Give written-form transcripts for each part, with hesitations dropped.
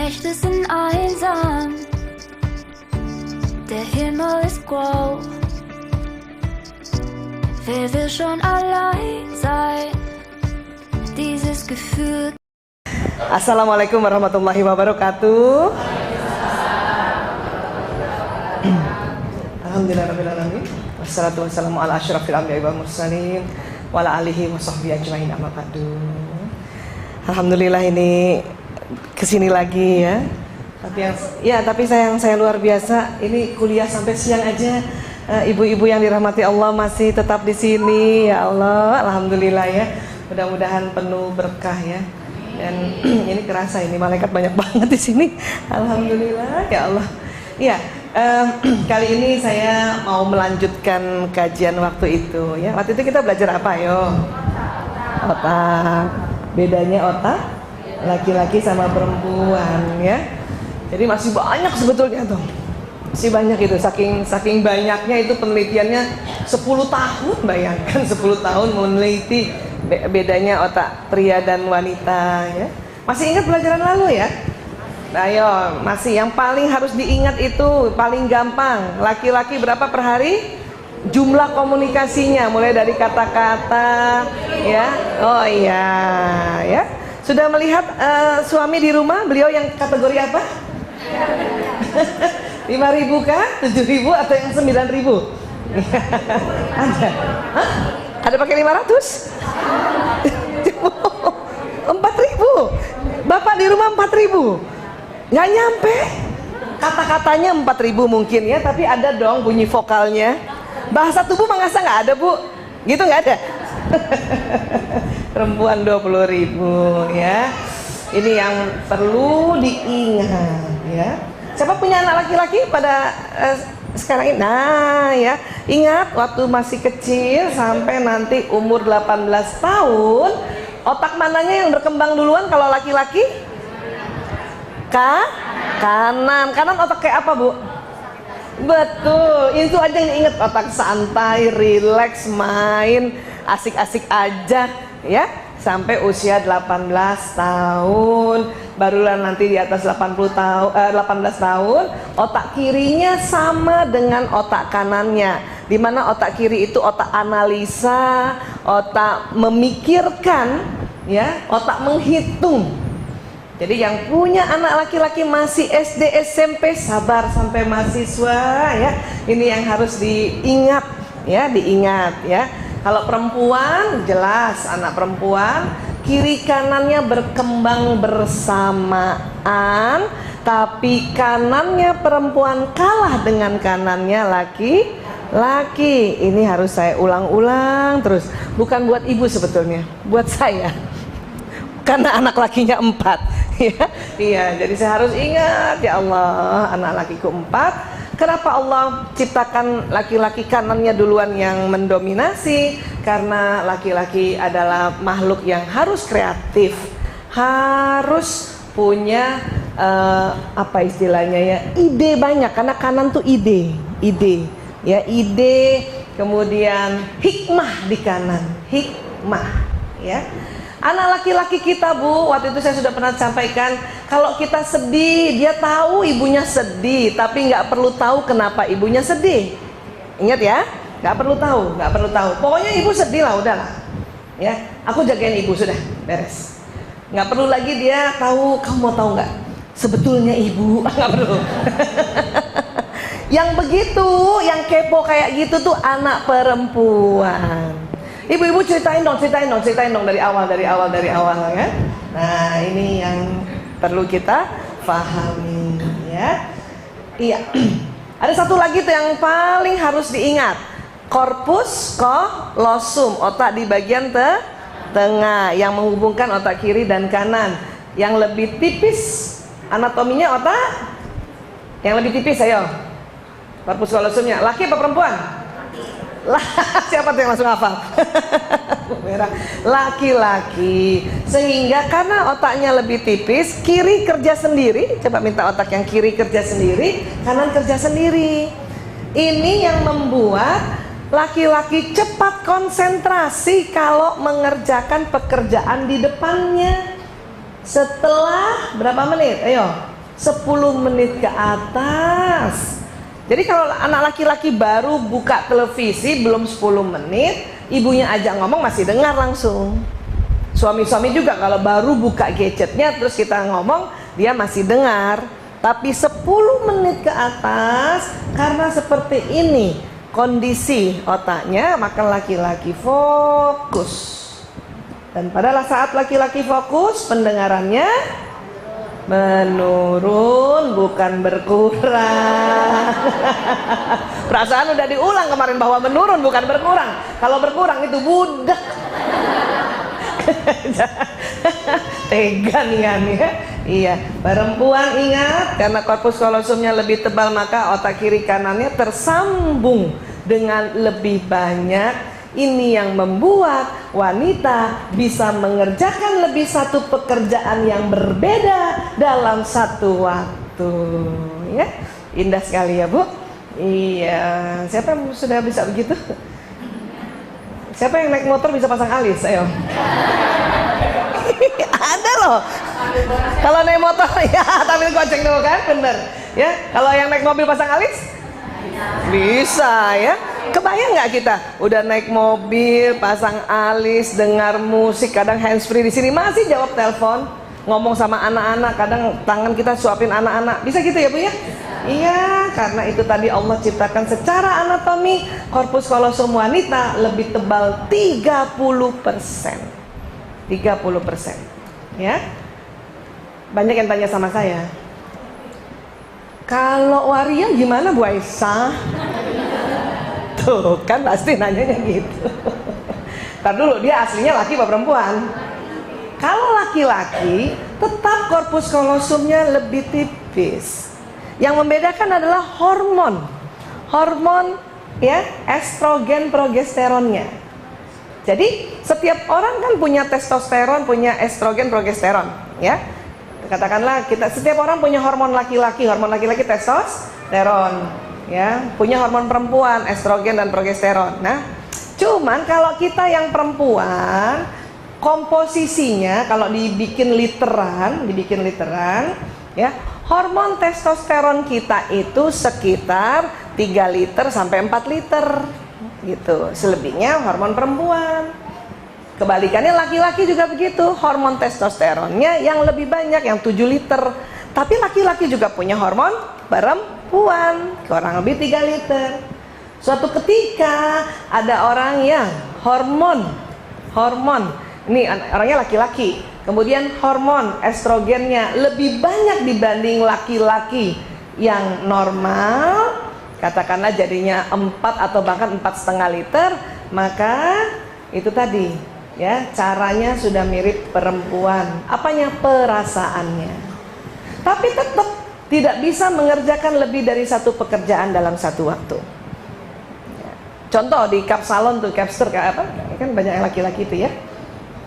Nächte sind einsam, der Himmel ist grau. Wer will schon allein sein? Dieses Gefühl. Assalamualaikum warahmatullahi wabarakatuh. Alhamdulillahirrahmanirrahim. Wassalatu wassalamu ala asyrafil anbiya'i wal mursalin wa ala alihi wa sahbihi ajmain amma ba'du. Alhamdulillah ini kesini lagi ya. Tapi saya luar biasa. Ini kuliah sampai siang aja. Ibu-ibu yang dirahmati Allah masih tetap di sini. Ya Allah, alhamdulillah ya. Mudah-mudahan penuh berkah ya. Dan ini kerasa ini malaikat banyak banget di sini. Alhamdulillah ya Allah. Iya, kali ini saya mau melanjutkan kajian waktu itu ya. Waktu itu kita belajar apa yo? Otak. Bedanya otak laki-laki sama perempuan ya. Jadi masih banyak sebetulnya tuh. Masih banyak itu, saking banyaknya itu penelitiannya 10 tahun, bayangkan 10 tahun meneliti bedanya otak pria dan wanita ya. Masih ingat pelajaran lalu ya? Ayo, masih yang paling harus diingat itu paling gampang. Laki-laki berapa per hari? Jumlah komunikasinya mulai dari kata-kata ya. Oh iya ya. Sudah melihat suami di rumah, beliau yang kategori apa? 5.000 kah? 7.000 atau yang 9.000? Ada? Hah? Ada pakai 500? 4.000? Bapak di rumah 4.000? Nggak nyampe? Kata-katanya 4.000 mungkin ya, tapi ada dong bunyi vokalnya. Bahasa tubuh mengasa nggak ada bu? Gitu nggak ada? Perempuan 20.000 ya. Ini yang perlu diingat ya. Siapa punya anak laki-laki pada sekarang ini? Nah ya, ingat waktu masih kecil sampai nanti umur 18 tahun, otak mananya yang berkembang duluan kalau laki-laki? Kanan. Kanan otak kayak apa bu? Betul, itu aja yang ingat, otak santai, rileks, main, asik-asik aja ya. Sampai usia 18 tahun, barulah nanti di atas 18 tahun, otak kirinya sama dengan otak kanannya. Dimana otak kiri itu otak analisa, otak memikirkan, ya, otak menghitung. Jadi yang punya anak laki-laki masih SD, SMP, sabar sampai mahasiswa ya. Ini yang harus diingat ya. Kalau perempuan jelas, anak perempuan kiri kanannya berkembang bersamaan, tapi kanannya perempuan kalah dengan kanannya laki-laki. Ini harus saya ulang-ulang terus. Bukan buat ibu sebetulnya, buat saya. Karena anak lakinya 4 ya. Iya, jadi saya harus ingat, ya Allah, anak lakiku 4. Kenapa Allah ciptakan laki-laki kanannya duluan yang mendominasi? Karena laki-laki adalah makhluk yang harus kreatif, harus punya apa istilahnya ya, ide banyak. Karena kanan tuh ide ya, ide, kemudian hikmah di kanan, hikmah ya. Anak laki-laki kita bu, waktu itu saya sudah pernah sampaikan, kalau kita sedih, dia tahu ibunya sedih, tapi nggak perlu tahu kenapa ibunya sedih. Ingat ya, nggak perlu tahu. Pokoknya ibu sedih lah, udahlah. Ya, aku jagain ibu sudah, beres. Nggak perlu lagi dia tahu. Kamu mau tahu nggak? Sebetulnya ibu nggak perlu. Yang begitu, yang kepo kayak gitu tuh anak perempuan. Ibu-ibu ceritain dong dari awal ya. Nah, ini yang perlu kita pahami ya. Iya. Ada satu lagi tuh yang paling harus diingat. Corpus callosum, otak di bagian tengah yang menghubungkan otak kiri dan kanan. Yang lebih tipis anatominya otak yang lebih tipis, ayo. Corpus callosumnya laki apa perempuan? Lah, siapa tuh yang langsung hafal? Laki-laki. Sehingga karena otaknya lebih tipis, kiri kerja sendiri. Coba minta otak yang kiri kerja sendiri, kanan kerja sendiri. Ini yang membuat laki-laki cepat konsentrasi kalau mengerjakan pekerjaan di depannya. Setelah berapa menit? Ayo, 10 menit ke atas. Jadi kalau anak laki-laki baru buka televisi belum 10 menit, ibunya ajak ngomong masih dengar langsung. Suami-suami juga kalau baru buka gadgetnya terus kita ngomong, dia masih dengar. Tapi 10 menit ke atas, karena seperti ini kondisi otaknya, maka laki-laki fokus. Dan pada saat laki-laki fokus, pendengarannya menurun, bukan berkurang. Perasaan udah diulang kemarin bahwa menurun bukan berkurang. Kalau berkurang itu budak. Tega nih kan ya. Iya, perempuan ingat, karena korpus kolosumnya lebih tebal maka otak kiri kanannya tersambung dengan lebih banyak. Ini yang membuat wanita bisa mengerjakan lebih satu pekerjaan yang berbeda dalam satu waktu. Ya, indah sekali ya Bu. Iya, siapa yang sudah bisa begitu? Siapa yang naik motor bisa pasang alis? Ayo. Ada loh. Kalau naik motor ya tampil goceng dulu kan, bener. Ya, kalau yang naik mobil pasang alis bisa ya. Kebayang nggak kita udah naik mobil, pasang alis, dengar musik, kadang handsfree di sini masih jawab telepon, ngomong sama anak-anak, kadang tangan kita suapin anak-anak. Bisa gitu ya Bu ya? Iya, karena itu tadi Allah ciptakan secara anatomi korpus kolosum wanita lebih tebal 30%. 30%. Ya. Banyak yang tanya sama saya, kalau waria gimana Bu Aisyah? Tuh kan pasti nanyanya gitu. Ntar dulu, dia aslinya laki apa perempuan? Kalau laki-laki tetap korpus kolosumnya lebih tipis. Yang membedakan adalah hormon ya, estrogen progesteronnya. Jadi setiap orang kan punya testosteron, punya estrogen progesteron ya. Katakanlah kita, setiap orang punya hormon laki-laki testosteron ya, punya hormon perempuan estrogen dan progesteron. Nah, cuman kalau kita yang perempuan, komposisinya kalau dibikin literan ya, hormon testosteron kita itu sekitar 3 liter sampai 4 liter gitu. Selebihnya hormon perempuan. Kebalikannya laki-laki juga begitu, hormon testosteronnya yang lebih banyak, yang 7 liter. Tapi laki-laki juga punya hormon perempuan, kurang lebih 3 liter. Suatu ketika ada orang yang hormon, ini orangnya laki-laki, kemudian hormon estrogennya lebih banyak dibanding laki-laki yang normal, katakanlah jadinya 4 atau bahkan 4,5 liter, maka itu tadi ya, caranya sudah mirip perempuan. Apanya? Perasaannya. Tapi tetap tidak bisa mengerjakan lebih dari satu pekerjaan dalam satu waktu. Contoh di kapsalon tuh, capster kayak apa? Kan banyak yang laki-laki itu ya.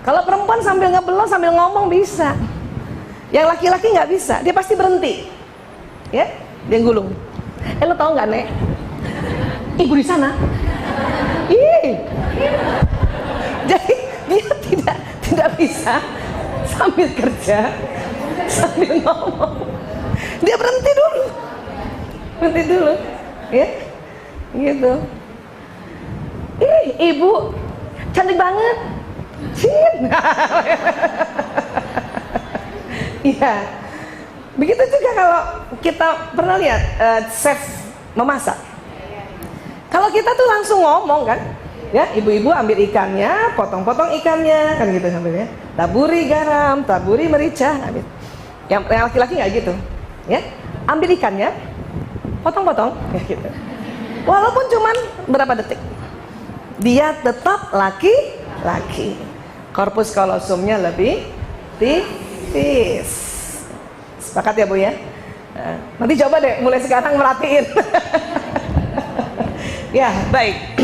Kalau perempuan sambil ngebelot sambil ngomong bisa. Yang laki-laki nggak bisa, dia pasti berhenti. Ya, dia gulung. Lo tau nggak Nek? Ibu di sana. Ih. Jadi dia tidak bisa sambil kerja sambil ngomong. Dia berhenti dulu, ya, gitu. Ih, ibu cantik banget, Cin. Iya, begitu juga kalau kita pernah lihat chef memasak. Kalau kita tuh langsung ngomong kan. Ya, ibu-ibu ambil ikannya, potong-potong ikannya, kan gitu sambilnya. Taburi garam, taburi merica, ambil. Yang laki-laki nggak gitu, ya. Ambil ikannya, potong-potong, ya gitu. Walaupun cuman berapa detik, dia tetap laki-laki. Korpus kolosumnya lebih tipis. Sepakat ya Bu ya? Nanti coba deh, mulai sekarang merhatiin. Ya, baik.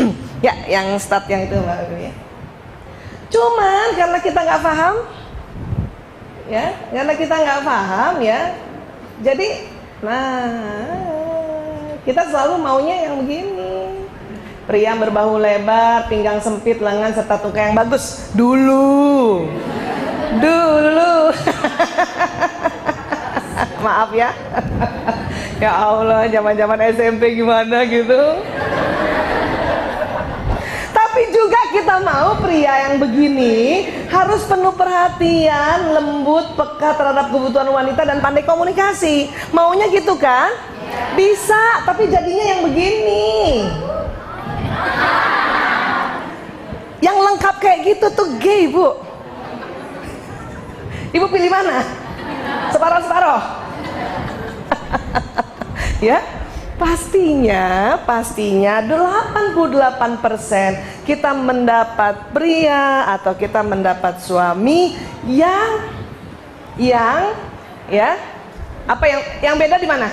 Ya, yang start yang itu Mbak ya. Cuman karena kita nggak paham, ya, jadi, kita selalu maunya yang begini. Pria berbahu lebar, pinggang sempit, lengan serta tungkai yang bagus. Dulu. Maaf ya. Ya Allah, zaman-zaman SMP gimana gitu. Tapi juga kita mau pria yang begini harus penuh perhatian, lembut, peka terhadap kebutuhan wanita dan pandai komunikasi. Maunya gitu kan? Bisa, tapi jadinya yang begini. Yang lengkap kayak gitu tuh gay, Bu. Ibu pilih mana? Separuh-separuh. Ya, pastinya 88% kita mendapat pria atau kita mendapat suami yang ya, apa yang beda di mana?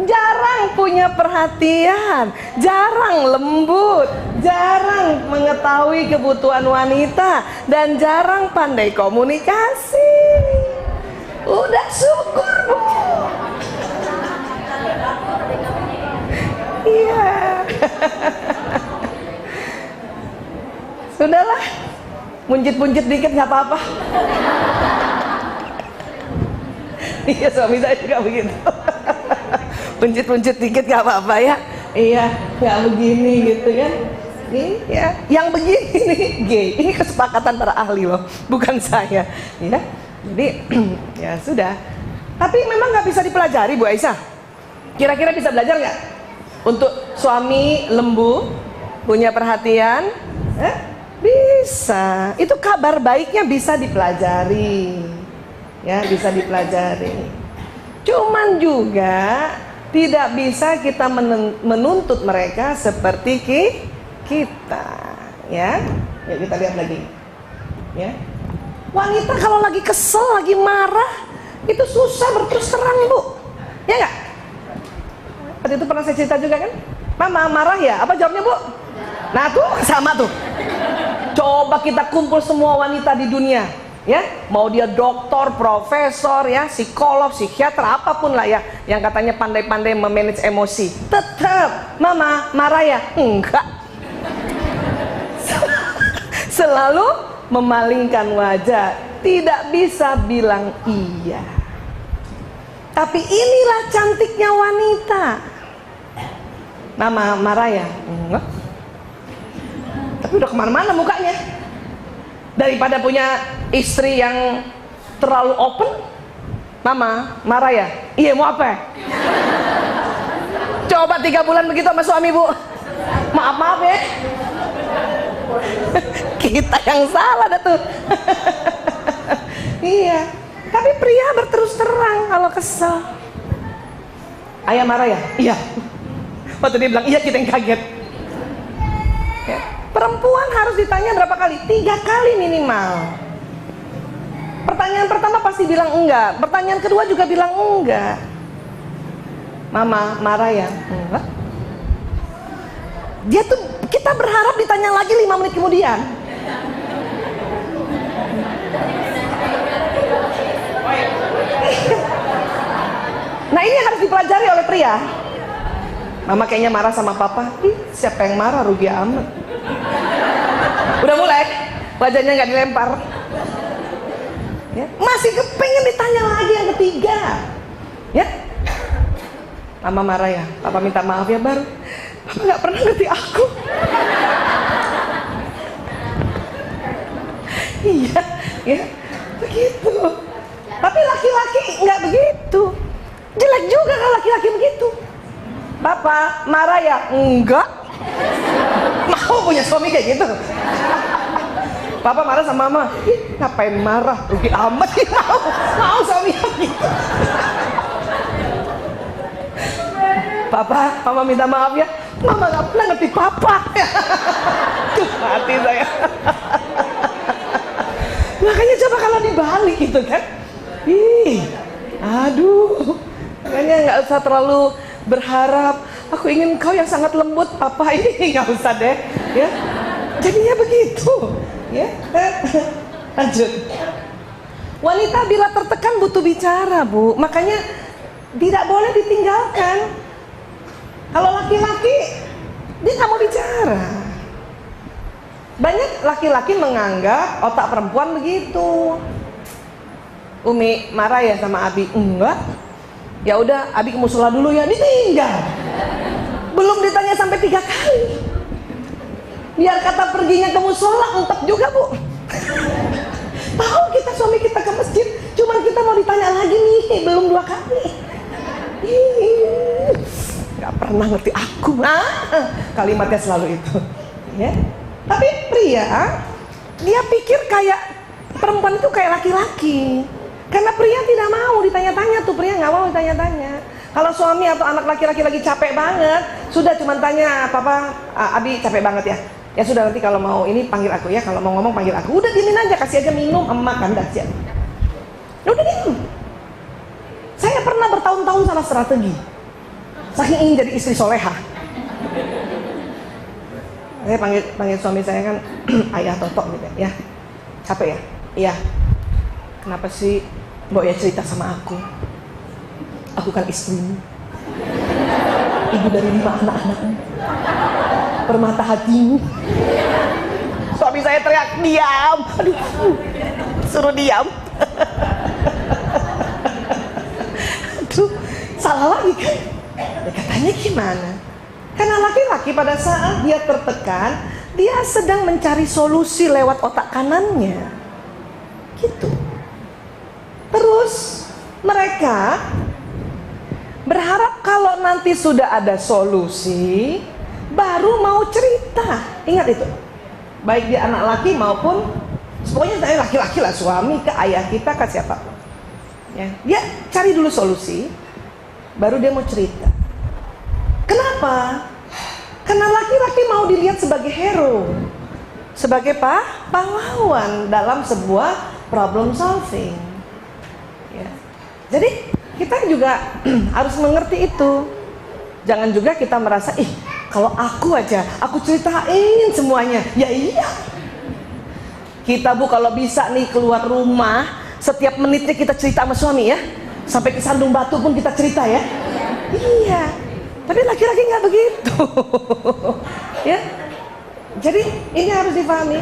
Jarang punya perhatian, jarang lembut, jarang mengetahui kebutuhan wanita, dan jarang pandai komunikasi. Udah syukur, Bu. Iya. Sudahlah, punjit-punjit dikit nggak apa-apa. Iya, suami saya juga begitu. Punjit-punjit dikit nggak apa-apa ya. Iya, nggak begini gitu kan. Iya, yang begini nih gay. Ini kesepakatan para ahli loh, bukan saya. Ya, jadi ya sudah. Tapi memang nggak bisa dipelajari, Bu Aisyah. Kira-kira bisa belajar nggak? Untuk suami lembu, punya perhatian, bisa. Itu kabar baiknya bisa dipelajari. Ya, bisa dipelajari. Cuman juga tidak bisa kita menuntut mereka seperti kita, ya. Ya, kita lihat lagi. Ya. Wanita kalau lagi kesel, lagi marah, itu susah berterus terang, Bu. Ya enggak? Waktu itu pernah saya cerita juga kan? Mama marah ya? Apa jawabnya, Bu? Nah, tuh sama tuh. Coba kita kumpul semua wanita di dunia, ya, mau dia doktor, profesor, ya, psikolog, psikiater, apapun lah ya, yang katanya pandai-pandai memanage emosi, tetap mama marah ya? Enggak. Selalu memalingkan wajah, tidak bisa bilang iya. Tapi inilah cantiknya wanita. Mama marah ya? Enggak. Tapi udah kemana-mana mukanya. Daripada punya istri yang terlalu open, mama marah ya? Iya, mau apa? Coba 3 bulan begitu sama suami, Bu. Maaf ya. Kita yang salah dah tuh. Iya. Tapi pria berterus terang kalau kesel. Ayah marah ya? Iya. Waktu dia bilang iya, kita yang kaget. Ya. Perempuan harus ditanya berapa kali? 3 kali minimal. Pertanyaan pertama pasti bilang enggak. Pertanyaan kedua juga bilang enggak. Mama marah ya? Enggak. Dia tuh, kita berharap ditanya lagi 5 menit kemudian. Nah, ini yang harus dipelajari oleh pria. Mama kayaknya marah sama papa. Ih, siapa yang marah, rugi amat. Udah mulai, wajahnya nggak dilempar. Ya, masih kepengen ditanya lagi yang ketiga. Ya, mama marah ya, papa minta maaf ya, baru. Papa nggak pernah ngerti aku. Iya, ya, begitu. Tapi laki-laki nggak begitu. Jelek juga kalau laki-laki begitu. Papa marah ya? Enggak. Mau punya suami kayak gitu? Papa marah sama mama. Ih, ngapain marah? Rugi amat sih. Mau suami gitu. Papa, mama minta maaf ya. Mama nggak pernah ngerti papa. Tuh mati saya. Makanya coba kalau dibalik gitu kan. Ih, aduh. Makanya nggak usah terlalu berharap. Aku ingin kau yang sangat lembut, papa, ini nggak usah deh, ya. Jadinya begitu, ya. Lanjut. Wanita bila tertekan butuh bicara, Bu. Makanya tidak boleh ditinggalkan. Kalau laki-laki dia nggak mau bicara. Banyak laki-laki menganggap otak perempuan begitu. Umi marah ya sama Abi? Enggak. Ya udah, Abi ke musola dulu ya. Ditinggal. Belum ditanya sampai 3 kali. Biar kata perginya ke musola, entek juga Bu. Tahu kita suami kita ke masjid, cuman kita mau ditanya lagi nih, belum 2 kali. Gak pernah ngerti aku. Kalimatnya selalu itu. Ya. Tapi pria, dia pikir kayak perempuan itu kayak laki-laki. Karena pria tidak mau ditanya-tanya tuh, pria nggak mau ditanya-tanya. Kalau suami atau anak laki-laki lagi capek banget, sudah cuma tanya, Papa, Abi capek banget ya. Ya sudah, nanti kalau mau ini panggil aku ya, kalau mau ngomong panggil aku. Udah diemin aja, kasih aja minum, makan, dah siap. Udah diem. Saya pernah bertahun-tahun salah strategi, saking ingin jadi istri solehah. Saya panggil suami saya kan ayah Toto gitu ya. Capek ya? Iya. Kenapa sih Mbok ya cerita sama aku? Aku kan istrimu, ibu dari 5 anak-anakmu, permata hatimu. Suami saya teriak, diam. Aduh, suruh diam. Aduh, salah lagi kan? Ya, katanya gimana? Karena laki-laki pada saat dia tertekan, dia sedang mencari solusi lewat otak kanannya. Gitu. Terus mereka berharap kalau nanti sudah ada solusi, baru mau cerita. Ingat itu. Baik dia anak laki maupun, pokoknya saya laki-laki lah, suami ke ayah kita ke siapapun. Ya, dia cari dulu solusi, baru dia mau cerita. Kenapa? Karena laki-laki mau dilihat sebagai hero, sebagai pahlawan dalam sebuah problem solving. Ya. Jadi kita juga harus mengerti itu. Jangan juga kita merasa, kalau aku aja, aku ceritain semuanya. Ya iya. Kita Bu kalau bisa nih keluar rumah, setiap menitnya kita cerita sama suami ya. Sampai ke Sandung Batu pun kita cerita ya. Iya. Tapi laki-laki nggak begitu. Ya. Jadi ini harus dipahami.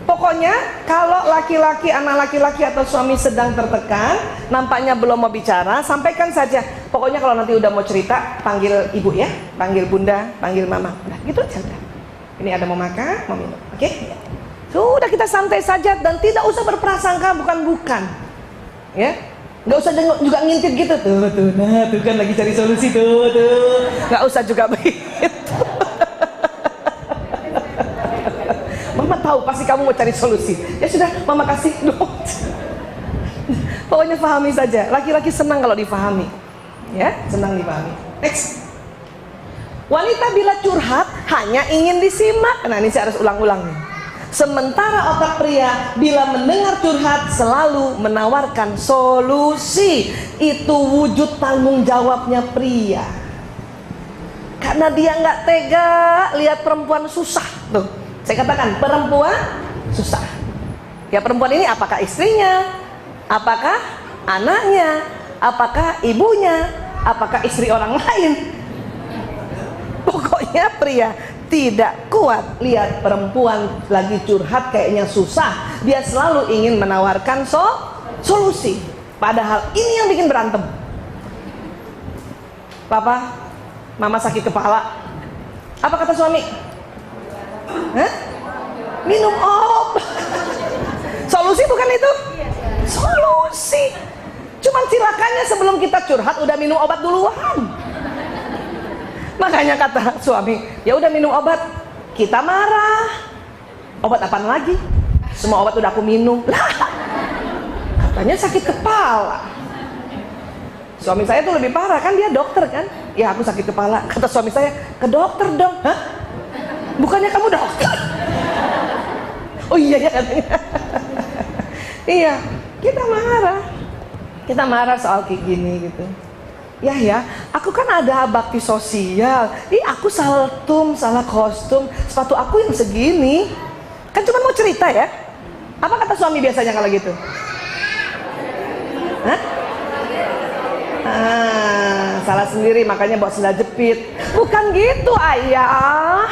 Pokoknya kalau laki-laki, anak laki-laki atau suami sedang tertekan, nampaknya belum mau bicara, sampaikan saja. Pokoknya kalau nanti udah mau cerita, panggil ibu ya, panggil bunda, panggil mama. Nah, gitu aja udah. Ini ada mau makan, mau minum, oke? Sudah kita santai saja dan tidak usah berprasangka bukan-bukan. Ya, nggak usah juga ngintip gitu tuh, nah tuh kan lagi cari solusi tuh, nggak usah juga begitu. Mama tahu pasti kamu mau cari solusi. Ya sudah, mama kasih dong. Pokoknya pahami saja. Laki-laki senang kalau dipahami. Ya, senang dipahami. Next. Wanita bila curhat hanya ingin disimak. Nah, ini saya harus ulang-ulang nih. Sementara otak pria bila mendengar curhat selalu menawarkan solusi. Itu wujud tanggung jawabnya pria. Karena dia nggak tega lihat perempuan susah tuh. Saya katakan perempuan susah. Ya, perempuan ini apakah istrinya, apakah anaknya, apakah ibunya, apakah istri orang lain. Pokoknya pria tidak kuat lihat perempuan lagi curhat kayaknya susah. Dia selalu ingin menawarkan solusi. Padahal ini yang bikin berantem. Papa, mama sakit kepala. Apa kata suami? Hah? Minum obat. Solusi bukan itu? Solusi. Cuman silakannya sebelum kita curhat udah minum obat duluan. Makanya kata suami, ya udah minum obat. Kita marah. Obat apaan lagi? Semua obat udah aku minum. Lah, katanya sakit kepala. Suami saya tuh lebih parah, kan dia dokter kan. Ya aku sakit kepala. Kata suami saya, ke dokter dong. Hah? Bukannya kamu dokter? Oh iya ya katanya. Iya, kita marah soal kayak gini gitu. Ya, aku kan ada bakti sosial. Aku salah kostum, sepatu aku yang segini. Kan cuma mau cerita ya. Apa kata suami biasanya kalau gitu? Hah? Salah sendiri makanya bawa sendal jepit. Bukan gitu ayah.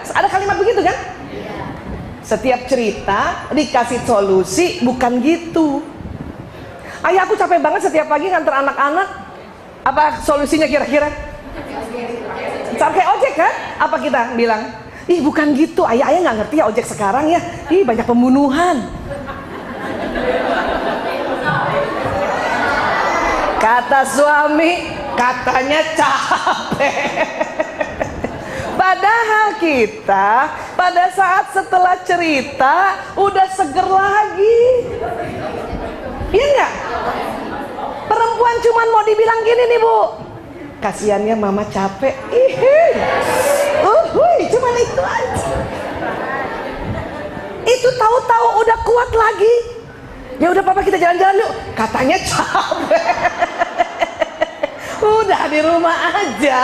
Ada kalimat begitu kan? Setiap cerita dikasih solusi, bukan gitu. Ayah aku capek banget setiap pagi nganter anak-anak. Apa solusinya kira-kira? Pakai ojek kan? Apa kita bilang? Ih bukan gitu, ayah nggak ngerti ya ojek sekarang ya. Ih banyak pembunuhan. Kata suami, katanya capek. Padahal kita pada saat setelah cerita udah seger lagi. Iya nggak? Perempuan cuman mau dibilang gini nih bu, kasiannya mama capek. Cuman itu aja. Itu tahu-tahu udah kuat lagi. Ya udah papa kita jalan-jalan yuk. Katanya capek. Udah di rumah aja.